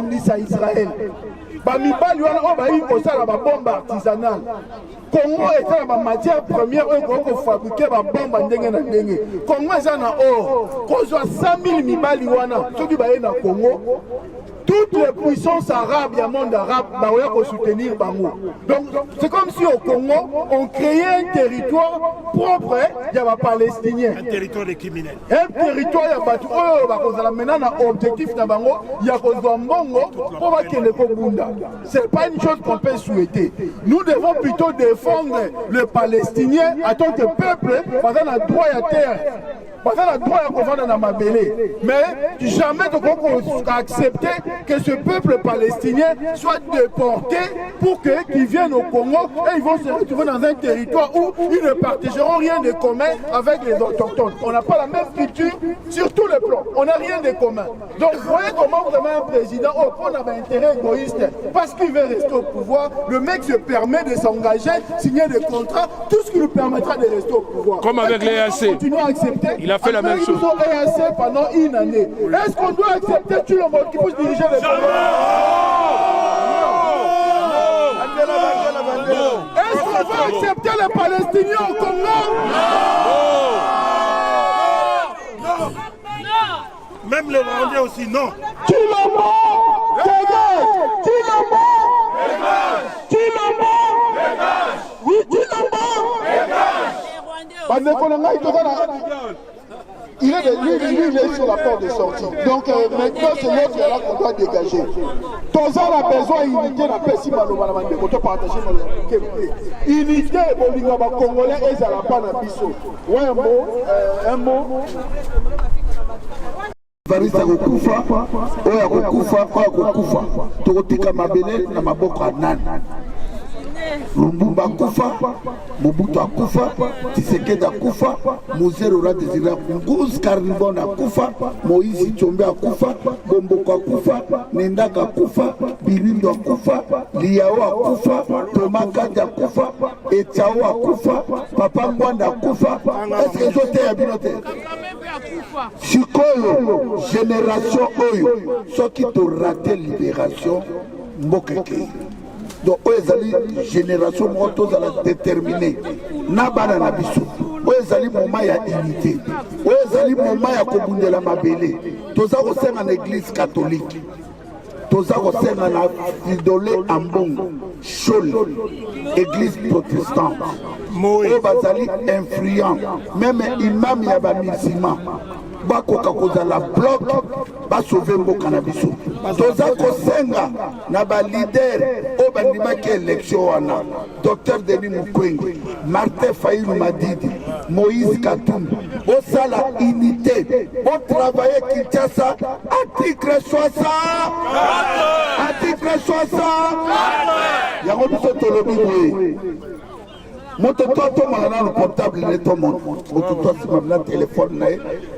mis Israël. Mibali wana la bombe artisanale. Congo est la matière première pour fabriquer la bombe ndenge na ndenge. Congo est na or. Kozwa 100 000 mibali wana. Soki baye na Congo. Toutes les puissances arabes, le monde arabe, vont soutenir Bango. Donc, c'est comme si au Congo, on créait un territoire propre, il y a des Palestiniens.
Un territoire de criminels.
Un territoire, il y a des gens maintenant, un objectif dans Bango, il y a des Mbongo pour qu'il ne soit. Ce n'est pas une chose qu'on peut souhaiter. Nous devons plutôt défendre les Palestiniens en tant que peuple, parce qu'on a droit à terre. Parce qu'on a droit à comprendre dans ma bélé. Mais jamais de accepter que ce peuple palestinien soit déporté pour qu'ils viennent au Congo et ils vont se retrouver dans un territoire où ils ne partageront rien de commun avec les autochtones. On n'a pas la même culture sur tous les plans. On n'a rien de commun. Donc vous voyez comment vous avez un président on a un intérêt égoïste parce qu'il veut rester au pouvoir. Le mec se permet de s'engager, signer des contrats, tout ce qui lui permettra de rester au pouvoir.
Comme avec les EAC.
Continuons à accepter.
Il a fait la même chose.
EAC pendant une année. Est-ce qu'on doit accepter tout le monde qui peut diriger les Congo? Est-ce qu'on va accepter les Palestiniens au Congo?
Non. Même les Rwandais aussi, non.
Chilombo, dégage! Chilombo, dégage! Chilombo, dégage! Oui, Chilombo, il est sur la porte de sortie. Donc maintenant, c'est l'autre là qu'on doit dégager. Toza a besoin d'unité, la paix, si malheureusement, on doit partager unité, Bolinga, Congolais, et ça n'a pas d'ambition. Ouais, un mot.
Varisa kukufa, oya kukufa, tokotika mabele na maboko anani. Lumumba kufa, Mobutu akufa, Tshisekedi akufa, Muzero Radezira Nguzi Karibon akufa, Moïse Tshombe akufa, Bomboko akufa, Nendaka akufa, Birindo akufa, Liao akufa, Tomakadi akufa, Etiao akufa, Papa Ngwanda akufa. Est-ce que zote ya binote? Sikoyo, génération oyo, soki to raté libération, mbokeke. Donc, les génération motos à la déterminer. Nabana nabiso. Les moment ya unité. Les moment ya kobundela mabele. Toza ko senga na église catholique. Toza ko senga na idolé ambongo. Chol. Église protestante. Oyo bazali influent. Même imam ya ba musulman. Bakoka kozala bloc ba sauver mboka na biso. Toza kosenga na ba leader o bandimaki élection wana. Dr Denis Mukwege, Martin Fayulu Madidi, Moïse Katumbi. Osala unité. Bon travailler Kinshasa. Article 60. Article 60. Yango biso tolobi boye. moto toi tomona na le portable ne tomona moto toi si mabla téléphone na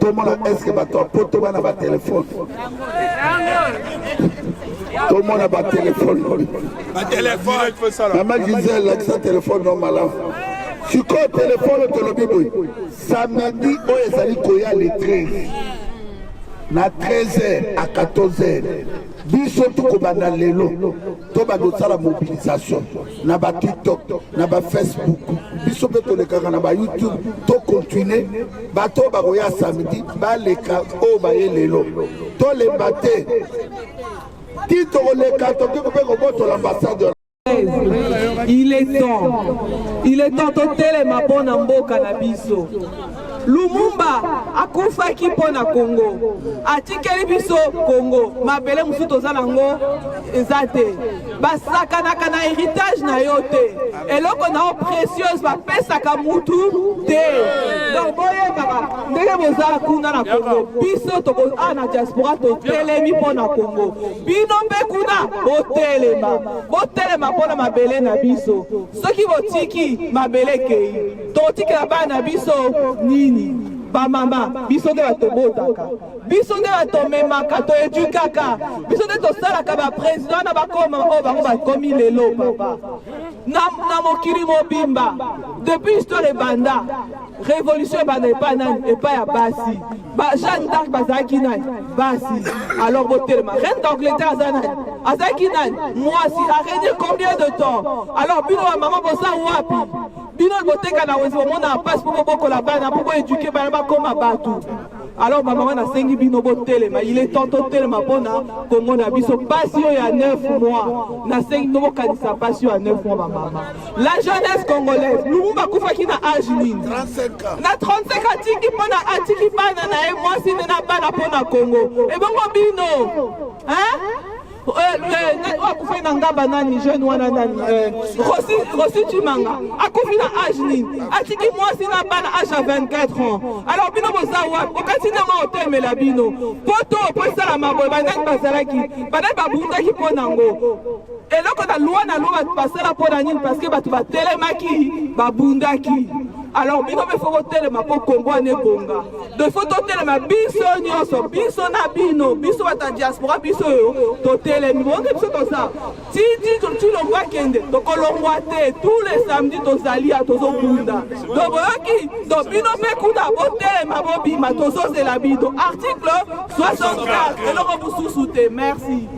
tomona est-ce que bato poto bana ba téléphone tomona ba téléphone maman Gisèle l'accès téléphone non malin si quoi téléphone te le biboy samedi o ezali koya le 13 na 13h à 14h biso tukobanda lelo to badosala mobilisation na ba TikTok na ba Facebook biso pe tolekaka na ba YouTube to continuer bato bakoya samedi baleka o baye lelo to lemba te ti toleka to pe koboto l'ambassadeur.
Il est temps totelema mpona mboka na biso. Lumumba akufaki mpona Congo atikeli biso Congo mabele musu toza nango eza te basakanaka na héritage na yo te eloko na yo précieuse bapesaka mutu te donc boyebaka ndenge bozala kuna na Congo biso tokoa na diaspora totelemi mpona Congo bino mpe kuna botelema mpona mabele na biso soki botiki mabele kei tokotikela bana na biso nini ba mama biso nde batobotaka biso nde batomemaka toedukaka biso nde tosalaka baprésident na bakoma oyo bango bakomi lelo papa na mokili mobimba depuis histoire ebanda révolution ebanda epai ya basi Jeanne d'Arc bazalaki nani basi alors botelema reine d'Angleterre azalaki nani mwasi a régné combien de temps alors bino bamama boza wapi bino boteka na wenzi bomona pasi mpo bokola bana mpo boeduke bana bakoma bato alors maman nasengi bino botelema il est temps totelema mpona Congo na biso pasi oyo ya 9 mois nasengi tobokanisa pasi oyo ya 9 mois bamama la jeunesse congolaise Lumumba akufaki na age nini na 35 atiki bana na ye mwasi nde na bana mpona Congo ebongo bino akufi na ngamba nani jeune wana nani Rossi Chimanga akufi na age nini atiki mwasi na bana age à 24 ans alors bino boza wapi okati nanga otemela bino poto opesala maboye bandani bazalaki bandani babundaki mpo nango eloko na lwa basala mpo na nini parce que bato batelemaki babundaki alors bino mpe fo botelema mpo Congo wana ebonga donc fo totelema biso nyonso biso na bino biso bata diaspora biso oyo totelemi bonge biso toza ti longwa kende tokolongwa te tous les samedi tozali ya tozobunda donc boyoki donc bino mpe kuna botelema bobima tozozela bino article 64 eloko mosusu te merci.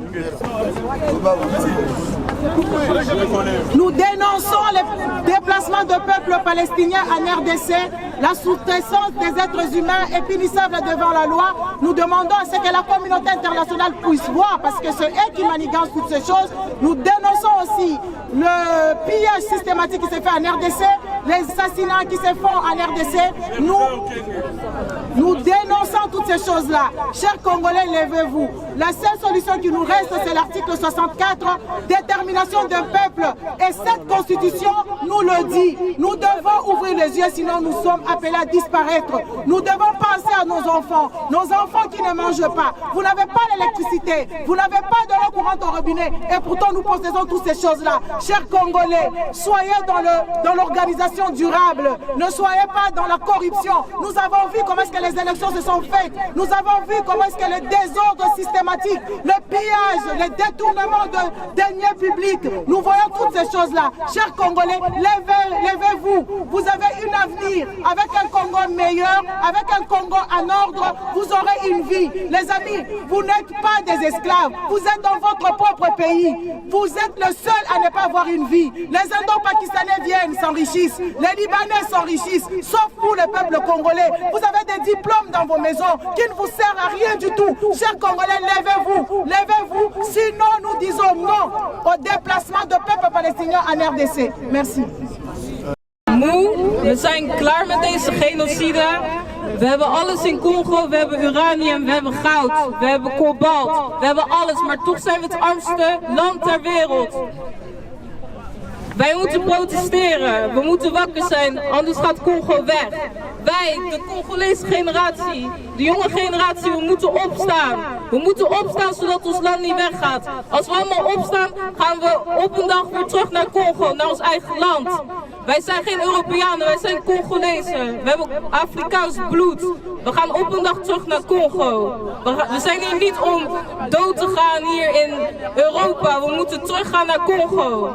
Nous dénonçons les déplacements de peuples palestiniens en RDC, la sous-traitance des êtres humains est punissable devant la loi. Nous demandons à ce que la communauté internationale puisse voir, parce que c'est eux qui manigancent toutes ces choses. Nous dénonçons aussi le pillage systématique qui se fait en RDC, les assassinats qui se font en RDC. Nous dénonçons toutes ces choses-là. Chers Congolais, levez-vous. La seule solution qui nous reste, c'est l'article 64, détermination d'un peuple. Et cette constitution nous le dit. Nous devons ouvrir les yeux, sinon nous sommes appelés à disparaître. Nous devons penser à nos enfants qui ne mangent pas. Vous n'avez pas l'électricité, vous n'avez pas de l'eau courante au robinet. Et pourtant, nous possédons toutes ces choses-là. Chers Congolais, soyez dans l'organisation durable. Ne soyez pas dans la corruption. Nous avons vu comment est-ce que les élections se sont faites. Nous avons vu comment est-ce que le désordre systématique, le pillage, le détournement de deniers publics, nous voyons toutes ces choses-là. Chers Congolais, levez-vous. Vous avez un avenir avec un Congo meilleur, avec un Congo en ordre. Vous aurez une vie. Les amis, vous n'êtes pas des esclaves. Vous êtes dans votre propre pays. Vous êtes le seul à ne pas avoir une vie. Les Indo-Pakistanais viennent, s'enrichissent. Les Libanais s'enrichissent. Sauf vous, le peuple congolais. Vous avez des diplômes dans vos maisons qui ne vous servent à rien du tout. Chers Congolais, levez-vous. Levez-vous. Sinon, nous disons non au déplacement de peuple palestinien en RDC. Merci.
We zijn klaar met deze genocide. We hebben alles in Congo, we hebben uranium, we hebben goud, we hebben kobalt, we hebben alles. Maar toch zijn we het armste land ter wereld. Wij moeten protesteren, we moeten wakker zijn, anders gaat Congo weg. Wij, de Congolese generatie, de jonge generatie, we moeten opstaan. We moeten opstaan zodat ons land niet weggaat. Als we allemaal opstaan, gaan we op een dag weer terug naar Congo, naar ons eigen land. Wij zijn geen Europeanen, wij zijn Congolezen. We hebben Afrikaans bloed. We gaan op een dag terug naar Congo. We zijn hier niet om dood te gaan hier in Europa. We moeten teruggaan naar Congo.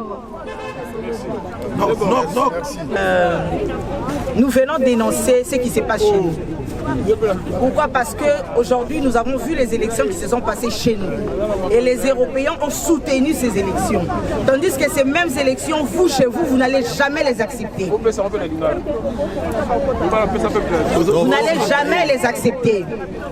Nous venons dénoncer ce qui se passe chez nous. Pourquoi? Parce qu'aujourd'hui, nous avons vu les élections qui se sont passées chez nous. Et les Européens ont soutenu ces élections. Tandis que ces mêmes élections, vous, chez vous, vous n'allez jamais les accepter. Vous n'allez jamais les accepter.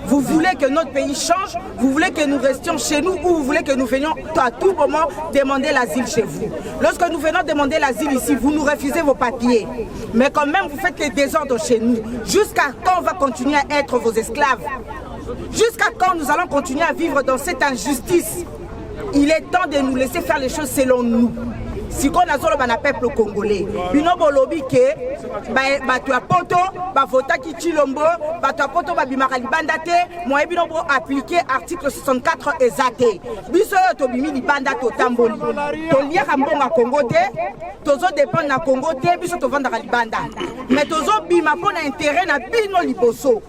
Vous voulez que notre pays change, vous voulez que nous restions chez nous ou vous voulez que nous venions à tout moment demander l'asile chez vous. Lorsque nous venons demander l'asile ici, vous nous refusez vos papiers. Mais quand même, vous faites les désordres chez nous. Jusqu'à quand on va continuer à être vos esclaves? Jusqu'à quand nous allons continuer à vivre dans cette injustice? Il est temps de nous laisser faire les choses selon nous. Si on a un peuple congolais, binobo lobby ke batu ya poto ba vota ki chilombo batu ya poto ba bimaka libanda te moi binobo appliquer article 64 ezate biso to bimi libanda to tamboli to lia mbonga Congo te tozo dépend na Congo te biso to vanda libanda mais tozo bima pona intérêt na bino liboso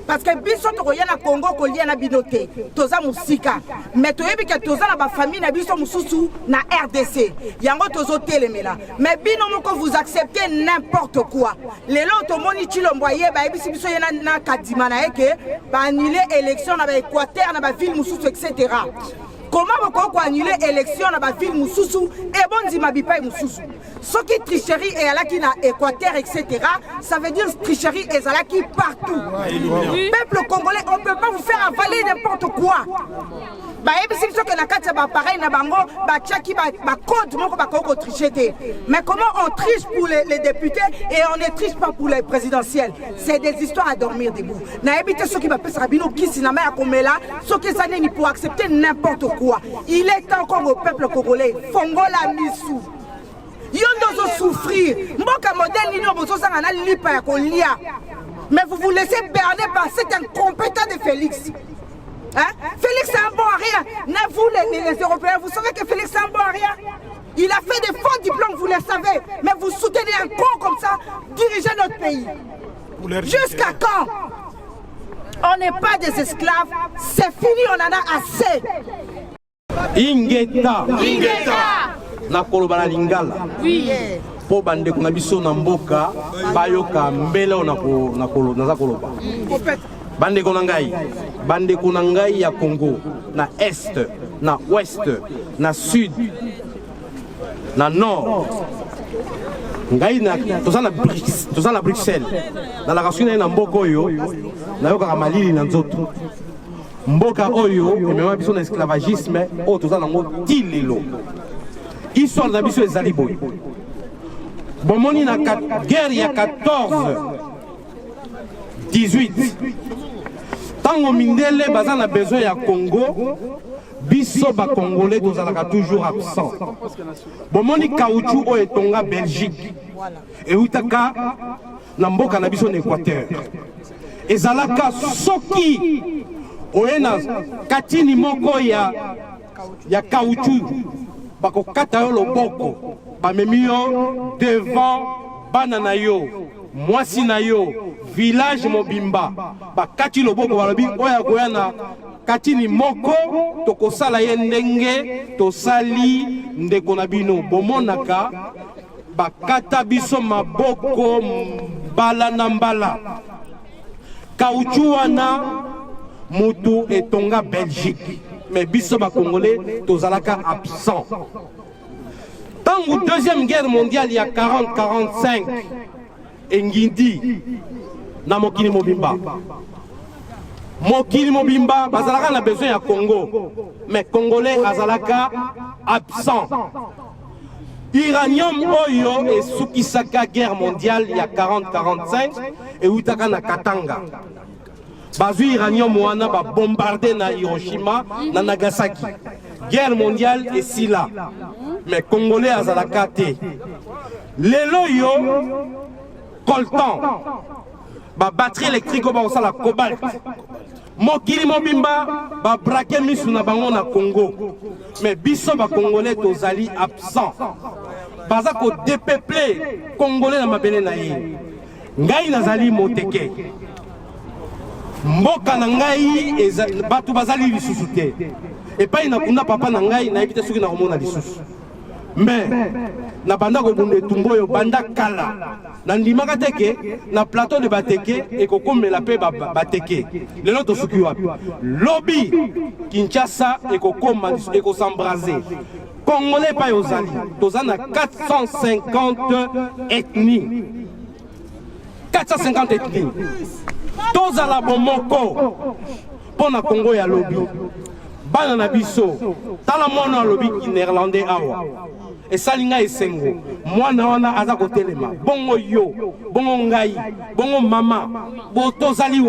parce que biso to koya na Congo ko lia na binote toza musika mais to yebi ke toza na ba famille na biso mususu na RDC yango tozo telemela mais bino moko vous acceptez n'importe quoi les loto moni chilomboye ba ebisi biso yena na kadima na eke ba annuler élection na ba Équateur na ba ville mususu etc. Comment vous annuler l'élection dans la ville Moussoussou et bon dit ma bipa Moussoussou. Ce qui tricherie et là qui na Équateur etc. Ça veut dire tricherie et là qui partout. Peuple congolais, on ne peut pas vous faire avaler n'importe quoi. Bah et c'est sûr que la carte va pareil na bango bah tchaki bah code mon bah qu'on tricher. Mais comment on triche pour les députés et on ne triche pas pour les présidentielles? C'est des histoires à dormir debout. Na éviter ceux qui va passer rabino qui si na main comme là, ceux qui ça n'est ni pour accepter n'importe quoi. Il est temps qu'on au peuple congolais fongola misou. Yondo souffrir. Mboka modèle ni no bozo sanga na lipa ya kolia. Mais vous vous laissez berner par cet incompétent de Félix. Hein? Félix c'est un bon à rien. Vous les Européens, vous savez que Félix c'est un bon à rien. Il a fait des faux diplômes, vous le savez. Mais vous soutenez un con comme ça diriger notre pays. Jusqu'à quand? On n'est pas des esclaves. C'est fini, on en a assez.
Ingeta. Na kolobana lingala.
Oui.
Po bande kuna biso na mboka bayoka mbele na za koloba. Bande kuna ngai ya Congo na est, na ouest, na sud, na nord. Ngai na toza na Bruxelles. Na la kasuna na mboka oyo na yoka malili na nzoto. Mboka oyo emema biso na esclavagisme o toza nango tilelo. Histoire na biso ezali boy. Bomoni na guerre ya 14-18. Tango mindele baza na besoin ya Congo, biso ba congolais tozalaka toujours absent. Bomoni caoutchouc o etonga Belgique. Et utaka na mboka na biso na Équateur. Ezalaka soki oyena katini moko ya caoutchouc bako kata yo loboko bamemi yo devant bana na yo mwasi na yo village mobimba bakati loboko balobi oya koyana katini moko tokosala ye ndenge tosali ndeko na bino bomonaka bakata biso maboko mbala na mbala caoutchouc wana mutu etonga Belgique mais biso ba congolais tozalaka absent. Tango deuxième guerre mondiale il y a 40-45 engindi na mokili mobimba. Mokili mobimba bazalaka na besoin ya Congo mais congolais azalaka absent. Iranium oyo et sukisaka guerre mondiale il y a 40-45 et utaka na Katanga. Bazu iranium wana ba bombardé na Hiroshima na Nagasaki. Guerre mondiale et si là. Mais congolais azalaka te. Lelo yo coltan. Ba batterie électrique ba osala cobalt. Mokili mobimba ba braquer misu na bango na Congo. Mais biso ba congolais tozali absent.
baza ko dépeupler congolais na mabele na ye ngai nazali moteke mboka na ngai bato bazali lisusu te epai na kuna papa na ngai nayebi te soki nakomona lisusu mais na banda kobunda etumba oyo banda kala na ndimaka te ke na plateau de bateke ekokomela mpe bateke lelo tosuki wapi lobi Kinshasa ekokoma ekosembrase congolais epai ozali toza na 450 ethnies 450 ethnies tozala bomoko mpo na Congo ya lobi bana na biso tala mwana ya lobi néerlandais awa esali ngai esengo mwana wana aza kotelema bongo yo bongo ngai bongo mama bo tozali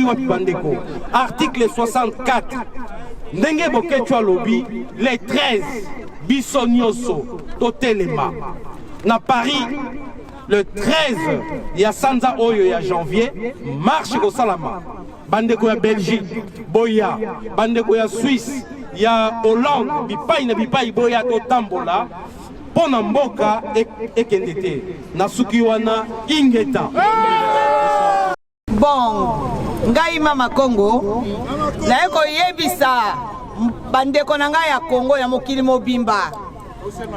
wapi bandeko article 64 ndenge boketwa lobi les 13 biso nyonso totelema na Paris le 13 ya sanza oyo ya janvier marche kosalama bandeko ya Belgique boya bandeko ya Suisse ya Hollande bipai na bipai boya totambola pona mboka ekende te na suki wana ingeta
bon ngai mama Congo naye koyebisa bandeko na ngai ya Congo ya mokili mobimba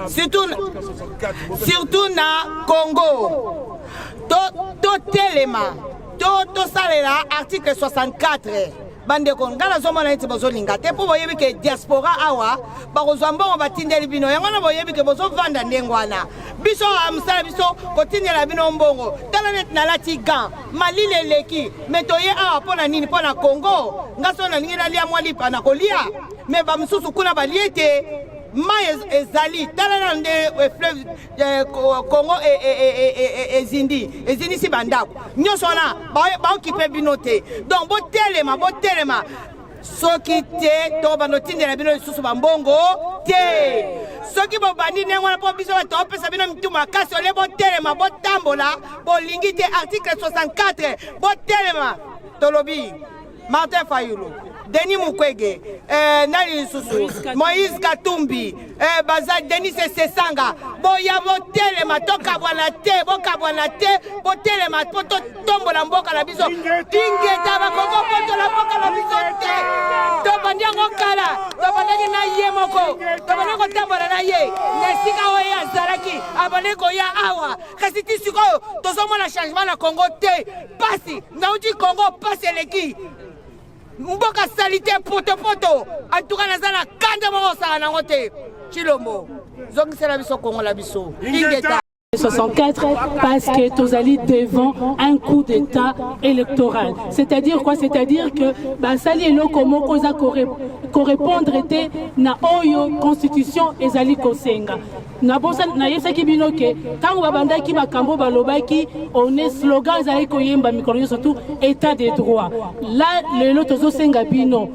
surtout na Congo totelema tosalela article 64 bandeko ngala zomona neti bozolinga te mpo boyebi ke diaspora awa bakozwa mbongo batindeli bino yango wana boyebi ke bozovanda ndenge wana biso mosala biso kotindela bino mbongo tala neti nalati gant malili eleki me toye awa mpo na nini mpo na Congo nga so nalingi nalia mwa lipa na kolia me bamosusu kuna balie te mai ezali tala na nde fleuve Congo ezindi si bandako nyonso wana baokipe bino te donc botelema soki te to banotindela bino lisusu bambongo te soki bobandi ndenge wana mpo biso bato opesa bino mitumu makasi ole botelema botambola bolingi te article 64 botelema tolobi Martin Fayulu Denis Mukwege, Nali Susu, Moïse Katumbi, Baza Denis Sesanga, Boya Botelema, Toka Wanate, Boka Wanate, Botelema, Poto Tombo la Mboka la Biso, Tingeta, Bakoko, Poto la Boka la Biso, Tobandiango Kala, Tobandiango na Yemoko, Tobandiango Tambora na Ye, Nesika Oya Zaraki, Abaneko Ya Awa, Kasiti Suko, Tozomo la changement la Congo Te, Pasi, Naouti Congo, Pasi Leki. Mboka salite poto en tout cas nazana kanda mo sala nango te Chilombo zongi sala biso Congo la biso ingeta
64 parce que Tozali devant un coup d'état électoral. C'est-à-dire quoi? C'est-à-dire que Basali et Lokomo koza correspondre était na oyo constitution ezali kosenga. Na bosa na yesa kibinoke tango babanda ki bakambo balobaki on est slogan ezali koyemba mikolo surtout état de droit. Là le lotozo senga bino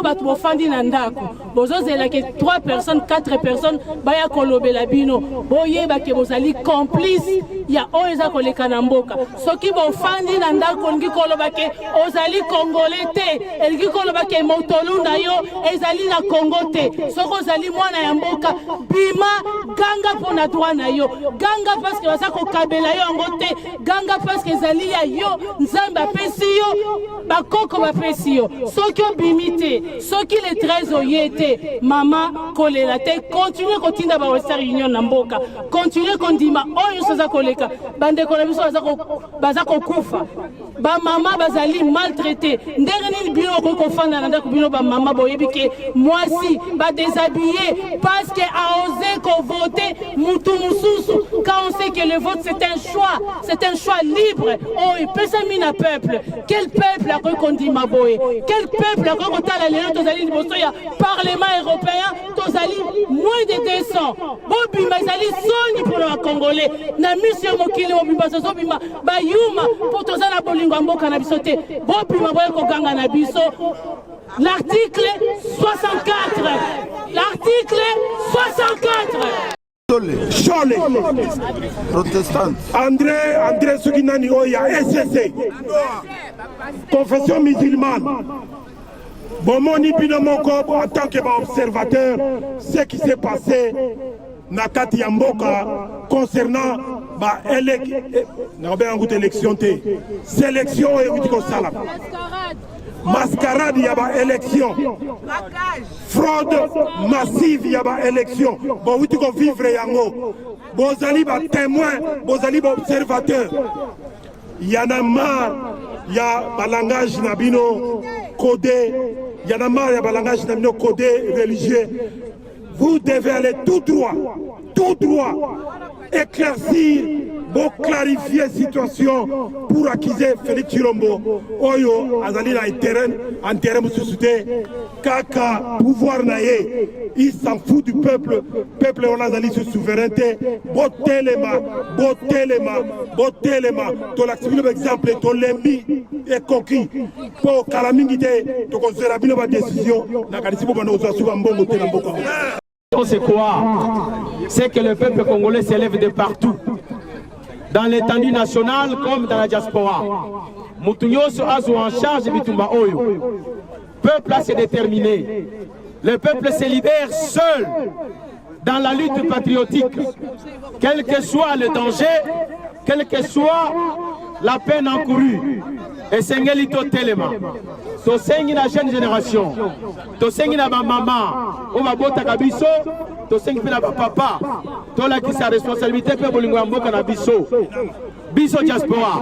batu bofandi na ndako bozo zela ke 3 personnes 4 personnes baya kolobela bino boyeba ke bozali complice ya oza koleka na mboka soki bofandi na ndako ngi koloba ke ozali congolais te elgi koloba ke motolu na yo ezali na Congo te soko ozali mwana ya mboka bima ganga pona droit na yo ganga parce que baza kokabela yo yango te ganga parce que ezali ya yo nzambe apesi yo bakoko bapesi yo soki obimi te soki le 13 oyete mama kolela te continue kotinda ba Western Union na mboka continue kondima oyo soza koleka bandeko na biso baza kokufa ba mama bazali maltraité ndenge nini bino kokofanda na ndako bino ba mama boyebi ke mwasi ba déshabillé parce que a osé ko voter mutu mususu quand on sait que le vote c'est un choix libre oh pesami na peuple quel peuple a kondima boye quel peuple a kotala lelo tozali liboso ya parlement européen tozali moins de 200 bobima ezali soni pour les congolais na mission mokili mobimba soso bima bayuma pour tozala bolingo mboka na biso te bobima boye koganga na biso l'article 64
Chole
protestante
André Suginani Oya SSC confession musulmane Bomoni Binomoko en tant qu'observateur ce qui s'est passé na kati ya mboka concernant ba élection te sélection et kosala mascarade ya ba élection fraude massive ya ba élection bo wuti ko vivre yango bozali ba témoin bozali ba observateur yana marre ya balangage na bino codé yana marre ya balangage na bino codé religieux. Vous devez aller tout droit, éclaircir, pour clarifier la situation pour accuser Félix Chilombo. Oyo, Azali na en terrain de Kaka, pouvoir naïe, il s'en fout du peuple. Peuple, on a Azali sur souveraineté. Botelema. Ton l'activité, exemple, ton l'ennemi est conquis. Pour Kalamingite, ton considérable décision, n'a qu'à décider pour nous assurer un bon côté dans beaucoup.
C'est quoi? C'est que le peuple congolais s'élève de partout, dans l'étendue nationale comme dans la diaspora. Moutounyoso Azo en charge de Bitumba Oyo. Le peuple a s'est déterminé. Le peuple se libère seul dans la lutte patriotique. Quel que soit le danger, quelle que soit la peine encourue. Et c'est Ngelito Telema. To sengi la jeune génération, to sengi na ba maman, on va bota kabiso, to sengi na ba papa, to la qui sa responsabilité pe bolingo mboka na biso. Biso diaspora.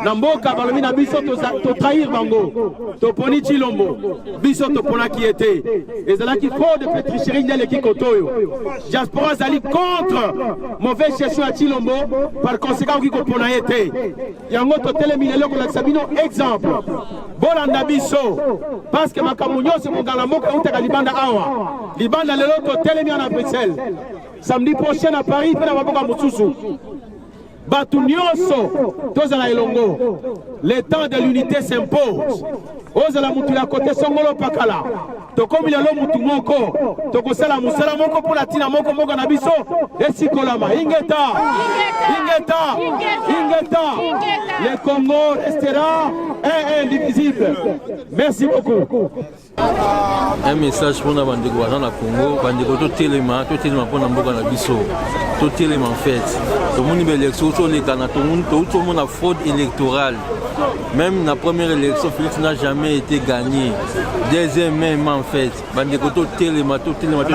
Na mboka balobi na biso to trahir bango, to poni Chilombo, biso to pona qui était. Et c'est là qu'il faut de tricherie dans l'équipe Kotoyo. Diaspora zali contre mauvais gestion à Chilombo, par conséquent qui pona été. Yango to telemi lelo ko la sabino exemple. Bolanda biso parce que makamunyo c'est mon galamoka utaka libanda awa. Libanda lelo to telemi à Bruxelles. Samedi prochain à Paris pe na maboka mutsusu. Batu nyonso tozala elongo. Le temps de l'unité s'impose. Ozala mutu ya côté songolo pakala. Tokomi lelo mutu moko. Tokosala musala moko pour la tina moko moko na biso. Esikolama ingeta. Le Congo restera indivisible. Merci beaucoup.
Un message pour nous bandeko dans le Congo, bandeko to telema pour na mboka na biso. To telema en fait. Tout le monde élection sur les canaux, tout le monde a fraude électorale. Même la première élection, Félix n'a jamais été gagné. Deuxième même en fait, bandeko to telema, tout le monde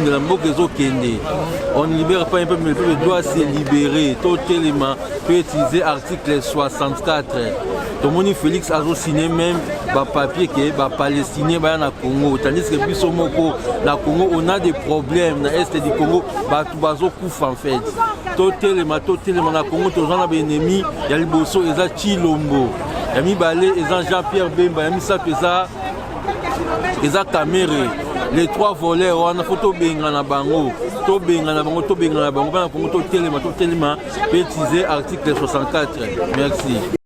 la mboka zo kende. On ne libère pas un peu, mais le peuple doit se libérer. To telema peut utiliser article 64. Tout le monde Félix a signé même ba papier que ba palestinien ba na Congo, tandis que biso moko na Congo on a des problèmes na est du Congo, ba tout bazo kufa en fait. Totelema na Congo tous on a des ennemis, ya liboso eza Chilombo. Ya mi balé eza Jean-Pierre Bemba, ya mi sa pesa eza Kamere. Les trois voleurs on a photo benga na bango. To benga na bango, ba na Congo totelema peut utiliser article 64. Merci.